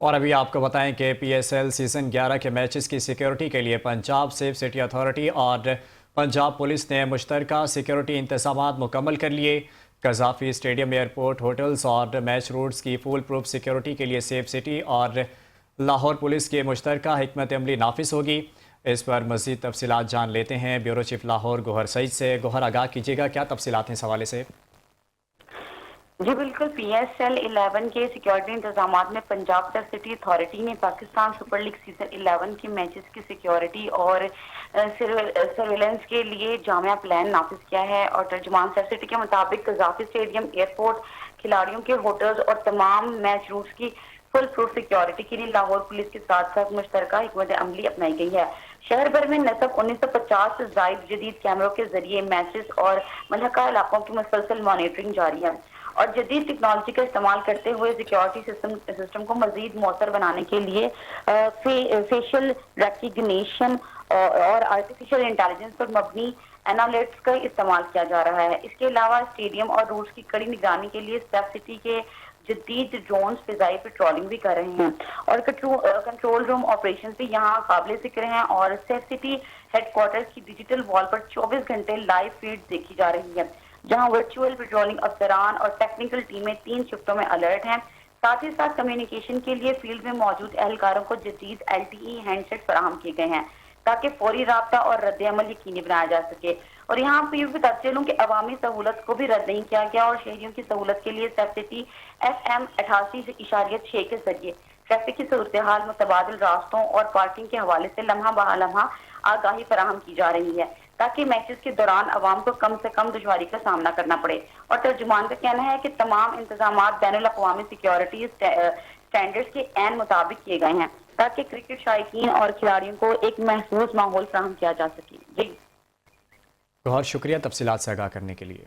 اور ابھی آپ کو بتائیں کہ پی ایس ایل سیزن 11 کے میچز کی سیکیورٹی کے لیے پنجاب سیف سٹی اتھارٹی اور پنجاب پولیس نے مشترکہ سیکیورٹی انتظامات مکمل کر لیے۔ قذافی اسٹیڈیم، ایئرپورٹ، ہوٹلز اور میچ روٹس کی فول پروف سیکیورٹی کے لیے سیف سٹی اور لاہور پولیس کی مشترکہ حکمت عملی نافذ ہوگی۔ اس پر مزید تفصیلات جان لیتے ہیں بیورو چیف لاہور گوہر سعید سے۔ گوہر، آگاہ کیجیے گا، کیا تفصیلات ہیں اس حوالے سے؟ جی بالکل، پی ایس ایل 11 کے سیکیورٹی انتظامات میں پنجاب سیف سٹی اتھارٹی نے پاکستان سپر لیگ سیزن 11 کے میچز کی سیکیورٹی اور سرویلنس کے لیے جامع پلان نافذ کیا ہے۔ اور ترجمان سیف سٹی کے مطابق قذافی اسٹیڈیم، ایئرپورٹ، کھلاڑیوں کے ہوٹلز اور تمام میچ روٹس کی فل پروف سیکیورٹی کے لیے لاہور پولیس کے ساتھ ساتھ مشترکہ حکمت عملی اپنائی گئی ہے۔ شہر بھر میں نصب 1950 سے زائد جدید کیمروں کے ذریعے میچز اور ملحقہ علاقوں کی مسلسل مانیٹرنگ جاری ہے، اور جدید ٹیکنالوجی کا استعمال کرتے ہوئے سیکیورٹی سسٹم کو مزید مؤثر بنانے کے لیے فیشل ریکگنیشن اور آرٹیفیشل انٹیلیجنس پر مبنی انالیٹس کا استعمال کیا جا رہا ہے۔ اس کے علاوہ اسٹیڈیم اور روٹس کی کڑی نگرانی کے لیے سیف سٹی کے جدید ڈرونز فضائی پیٹرولنگ بھی کر رہے ہیں، اور کنٹرول روم آپریشن بھی یہاں قابل ذکر ہیں، اور سیف سٹی ہیڈ کوارٹرز کی ڈیجیٹل وال پر 24 گھنٹے لائیو فیڈ دیکھی جا رہی ہے، جہاں ورچوئل پیٹرولنگ افسران اور ٹیکنیکل ٹیمیں 3 شفٹوں میں الرٹ ہیں۔ ساتھ ہی ساتھ کمیونیکیشن کے لیے فیلڈ میں موجود اہلکاروں کو جدید LTE ہینڈ سیٹ فراہم کیے گئے ہیں تاکہ فوری رابطہ اور رد عمل یقینی بنایا جا سکے۔ اور یہاں پہ یہ بھی بتاتے چلوں کہ عوامی سہولت کو بھی رد نہیں کیا گیا، اور شہریوں کی سہولت کے لیے سیف سٹی FM 88.6 کے ذریعے ٹریفک کی صورتحال، متبادل راستوں اور پارکنگ کے حوالے سے لمحہ بہ لمحہ آگاہی فراہم کی جا رہی ہے تاکہ میچز کے دوران عوام کو کم سے کم دشواری کا سامنا کرنا پڑے۔ اور ترجمان کا کہنا ہے کہ تمام انتظامات بین الاقوامی سیکیورٹی سٹینڈرڈز کے عین مطابق کیے گئے ہیں تاکہ کرکٹ شائقین اور کھلاڑیوں کو ایک محفوظ ماحول فراہم کیا جا سکے۔ جی گوہر، شکریہ تفصیلات سے آگاہ کرنے کے لیے۔